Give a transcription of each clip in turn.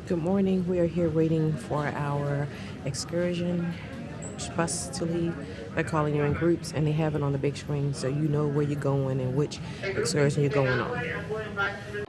Good morning. We are here waiting for our excursion bus to leave. They're calling you in groups and they have it on the big screen so you know where you're going and which excursion you're going on.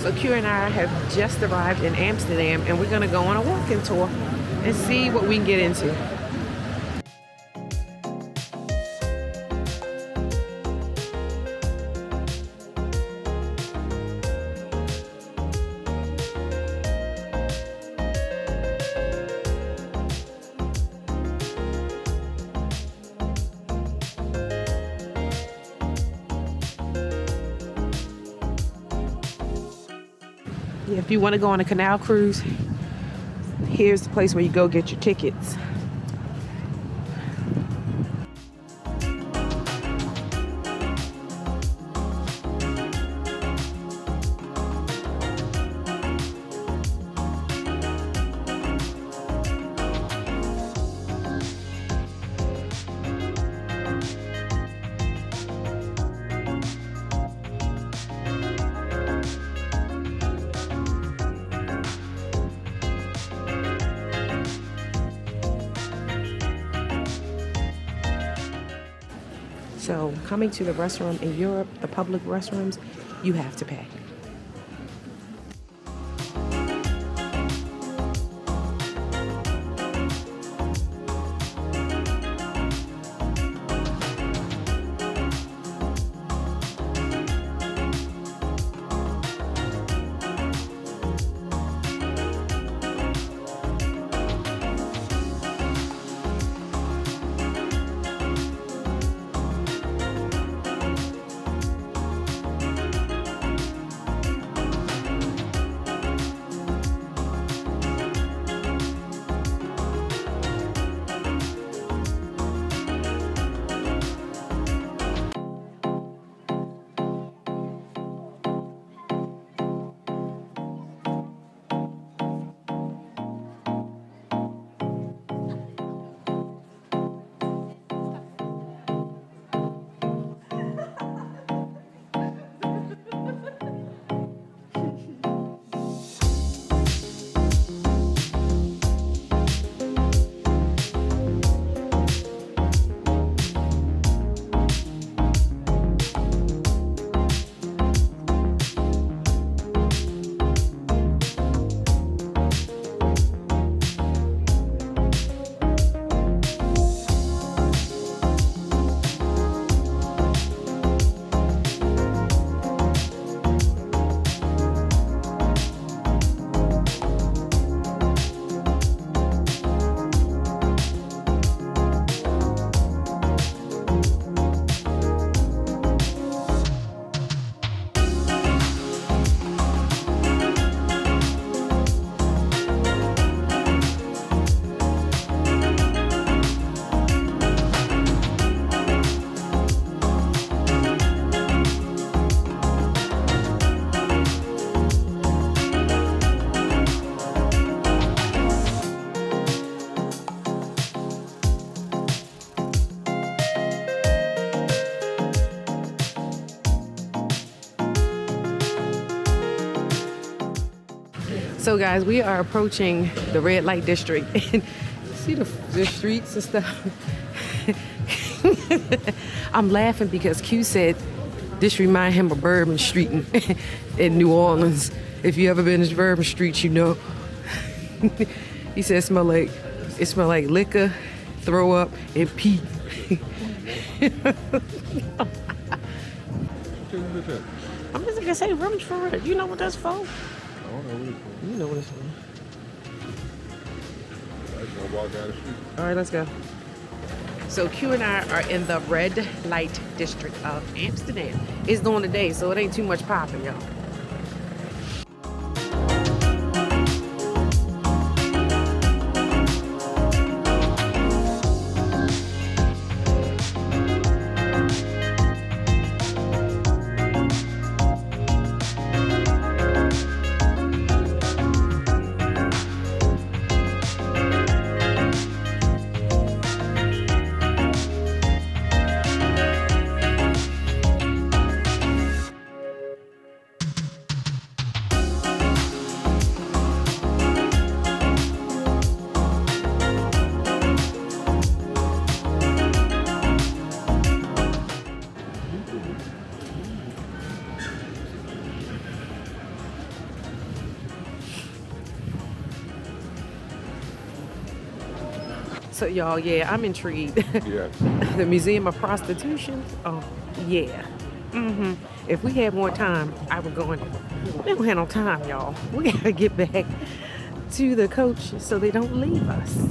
So Q and I have just arrived in Amsterdam and we're gonna go on a walking tour and see what we can get into. Yeah, if you want to go on a canal cruise, here's the place where you go get your tickets. So coming to the restroom in Europe, the public restrooms, you have to pay. So guys, we are approaching the red light district and see the streets and stuff. I'm laughing because Q said this remind him of Bourbon Street in New Orleans. If you ever been to Bourbon Street, you know. He said it smell like liquor, throw up, and pee. I'm just gonna say room for it. You know what that's for? I don't know what it's for. You know what it's for. I just want to walk down the street. All right, let's go. So Q and I are in the red light district of Amsterdam. It's during the day, so it ain't too much popping, y'all. So y'all, yeah, I'm intrigued. Yes. The Museum of Prostitution. Oh, yeah. If we had more time, I would go in. We don't have no time, y'all. We gotta get back to the coach so they don't leave us.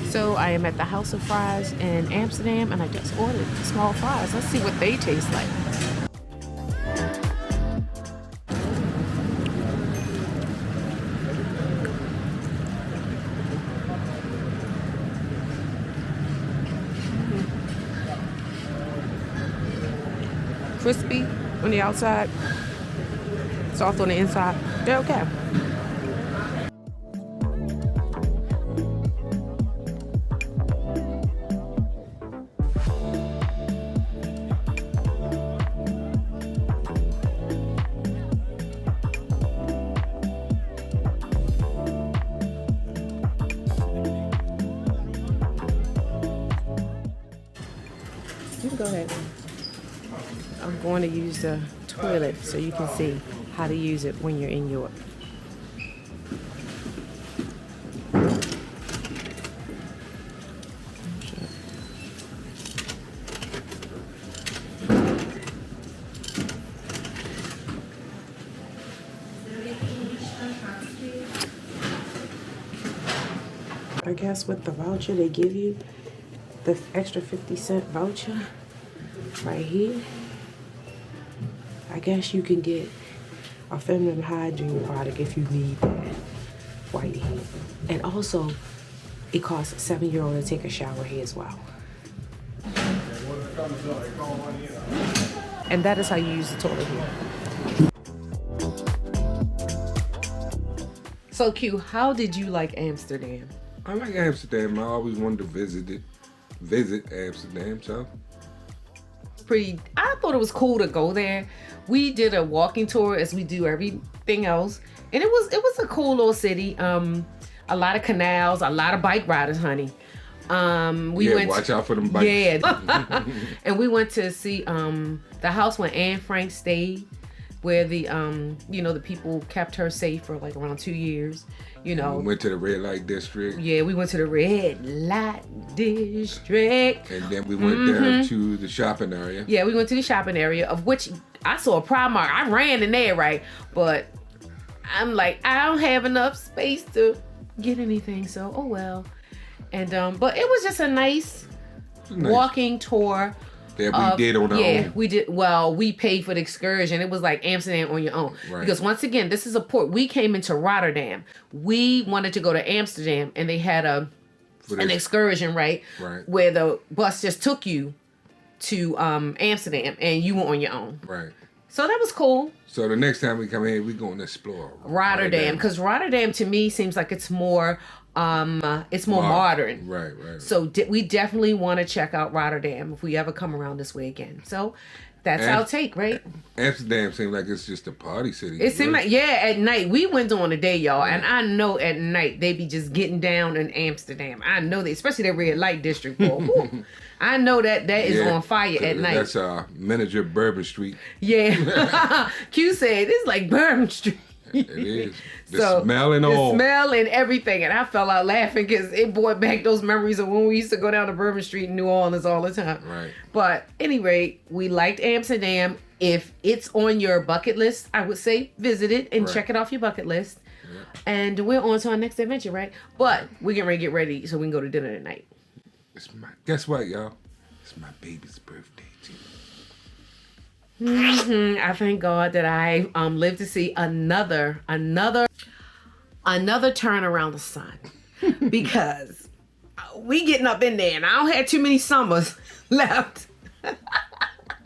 So I am at the House of Fries in Amsterdam, and I just ordered small fries. Let's see what they taste like. Crispy on the outside, soft on the inside. They're okay. You can go ahead. I'm going to use the toilet so you can see how to use it when you're in Europe. I guess with the voucher they give you, the extra 50-cent voucher right here, I guess you can get a feminine hygiene product if you need that white hair. And also, it costs €7 to take a shower here as well. And that is how you use the toilet here. So Q, how did you like Amsterdam? I like Amsterdam. I always wanted to visit it. visit Amsterdam, so I thought it was cool to go there. We did a walking tour as we do everything else, and it was a cool little city. A lot of canals, a lot of bike riders, honey. Watch out for them bikes. Yeah. And we went to see the house where Anne Frank stayed, where the the people kept her safe for like around 2 years. We went to the red light district. Yeah, we went to the red light district. And then we went down to the shopping area. Yeah, we went to the shopping area, of which I saw a Primark. I ran in there, right? But I'm like, I don't have enough space to get anything, so oh well. And but it was just a nice walking tour. That we did on our own. Yeah, we did. Well, we paid for the excursion. It was like Amsterdam on your own. Right. Because once again, this is a port. We came into Rotterdam. We wanted to go to Amsterdam, and they had an excursion, right? Where the bus just took you to Amsterdam, and you were on your own. Right. So that was cool. So the next time we come in, we're going to explore Rotterdam. Because Rotterdam, to me, seems like it's more... it's more modern. Right. So we definitely want to check out Rotterdam if we ever come around this way again. So that's our take, right? Amsterdam seems like it's just a party city. It seemed like, at night. We went on a day, y'all, and I know at night they be just getting down in Amsterdam. I know that, especially that red light district. I know that is on fire at night. That's manager Bourbon Street. Yeah. Q said it's like Bourbon Street. It is. The smell and all. The smell and everything. And I fell out laughing because it brought back those memories of when we used to go down to Bourbon Street in New Orleans all the time. Right. But anyway, we liked Amsterdam. If it's on your bucket list, I would say visit it and check it off your bucket list. Yeah. And we're on to our next adventure, right? But we're getting ready to get ready so we can go to dinner tonight. Guess what, y'all? It's my baby's birthday, too. I thank God that I live to see another turn around the sun, because we getting up in there and I don't have too many summers left.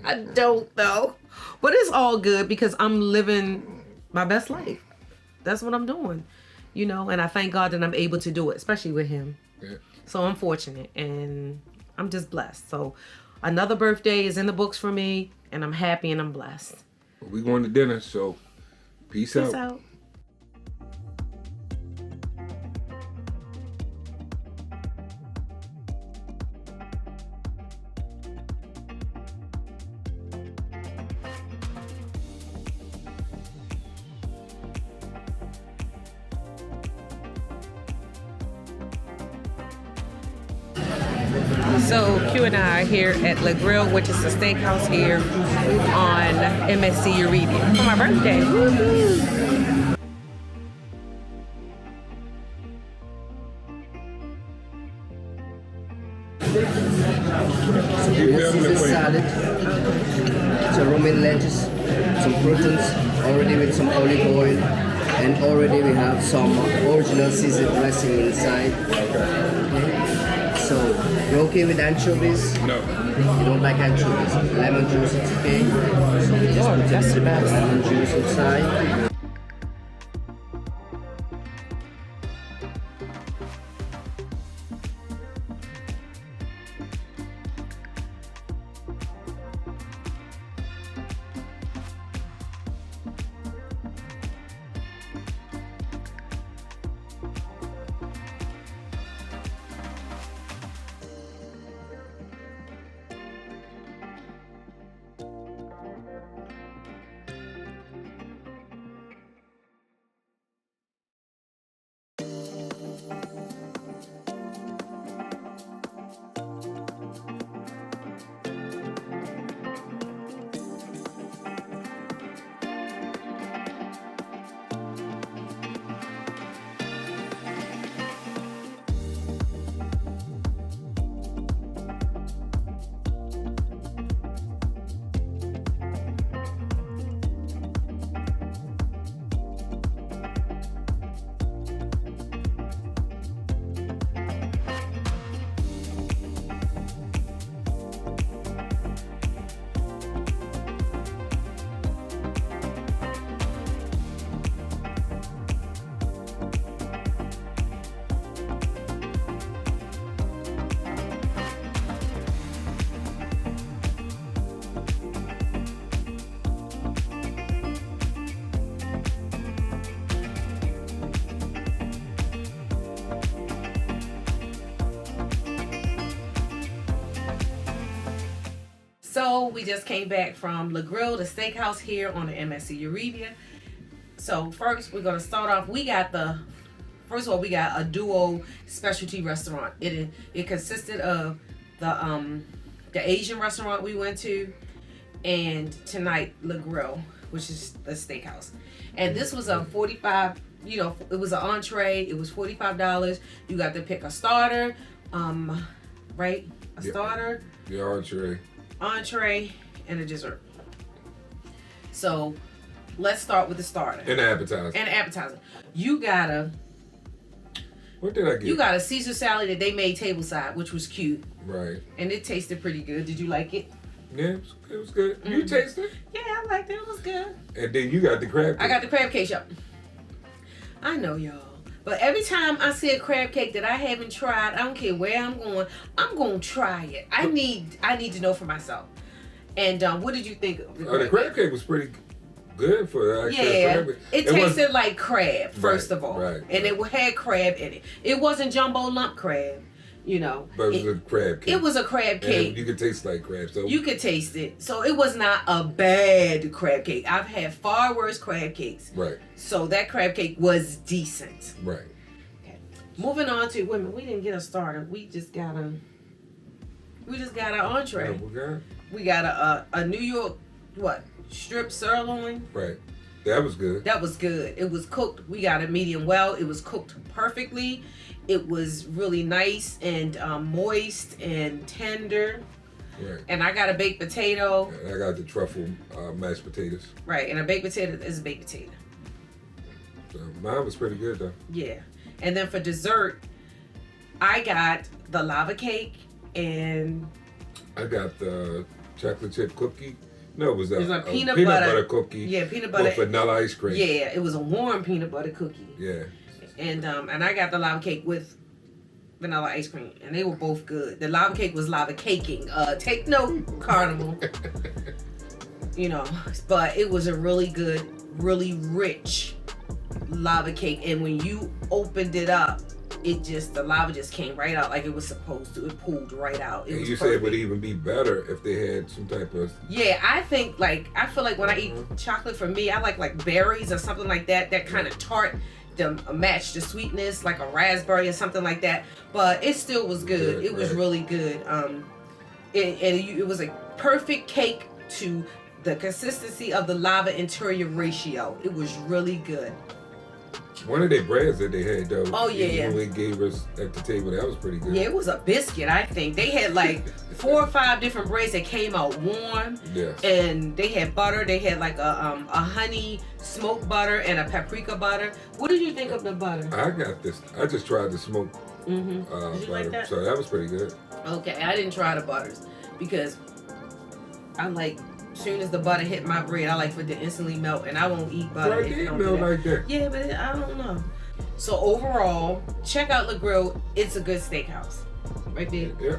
I don't though, but it's all good because I'm living my best life. That's what I'm doing, and I thank God that I'm able to do it, especially with him. Yeah. So I'm fortunate and I'm just blessed. So another birthday is in the books for me. And I'm happy and I'm blessed. We're going to dinner, so peace out. Peace out. So Q and I are here at Le Grill, which is a steakhouse here on MSC Euribia for my birthday. Woo-hoo. Caesar salad, some Roman lettuce, some proteins, already with some olive oil, and already we have some original Caesar dressing inside. Okay. So, you okay with anchovies? No. You don't like anchovies? Lemon juice, it's okay. So we just put that's the best. Lemon juice inside. So we just came back from the Grill Steakhouse here on the MSC Euribia. So first we're gonna start off. First of all, we got a duo specialty restaurant. It consisted of the Asian restaurant we went to, and tonight Le Grill, which is the steakhouse. And this was a 45. It was an entree. It was $45. You got to pick a starter, right? Starter. The entree, and a dessert. So let's start with the starter. And the appetizer. You got What did I get? You got a Caesar salad that they made tableside, which was cute. Right. And it tasted pretty good. Did you like it? Yeah, it was good. You tasted it? Yeah, I liked it. It was good. And then you got the crab cake. I got the crab cake shop. I know, y'all. But every time I see a crab cake that I haven't tried, I don't care where I'm going to try it. I need to know for myself. And what did you think of the crab cake was pretty good for crab. It tasted like crab, first of all. Right. And it had crab in it. It wasn't jumbo lump crab, But it was a crab cake. It was a crab cake. And you could taste like crab. So you could taste it. So it was not a bad crab cake. I've had far worse crab cakes. Right. So that crab cake was decent. Right. Okay. Moving on to women. We didn't get a starter. We just got an entree. We got a New York strip sirloin. Right. That was good. That was good. It was cooked. We got a medium well. It was cooked perfectly. It was really nice and moist and tender. Right. And I got a baked potato. And I got the truffle mashed potatoes. Right. And a baked potato is a baked potato. So mine was pretty good though. Yeah. And then for dessert, I got the lava cake and I got the chocolate chip cookie. No, it was a peanut butter cookie. Yeah, peanut butter. With vanilla ice cream. Yeah, it was a warm peanut butter cookie. Yeah. And I got the lava cake with vanilla ice cream, and they were both good. The lava cake was lava caking. Take note, Carnival. But it was a really good, really rich lava cake, and when you opened it up, the lava just came right out like it was supposed to. It pulled right out. And you said it would even be better if they had some type of... Yeah, I feel like when I eat chocolate, for me, I like berries or something like that kind of tart to match the sweetness, like a raspberry or something like that. But it still was good. It was really good. It was a perfect cake to the consistency of the lava interior ratio. It was really good. One of their breads that they had though. Oh yeah. When they gave us at the table, that was pretty good. Yeah, it was a biscuit. I think they had like 4 or 5 different breads that came out warm. Yes. And they had butter. They had like a honey smoked butter and a paprika butter. What did you think of the butter? I got this. I just tried the smoked Did you butter, like that? so that was pretty good. Okay, I didn't try the butters because I like. Soon as the butter hit my bread, I like for it to instantly melt, and I won't eat butter. Right, it melt like that. Yeah, but I don't know. So overall, check out Le Grill. It's a good steakhouse. Right there. Yeah.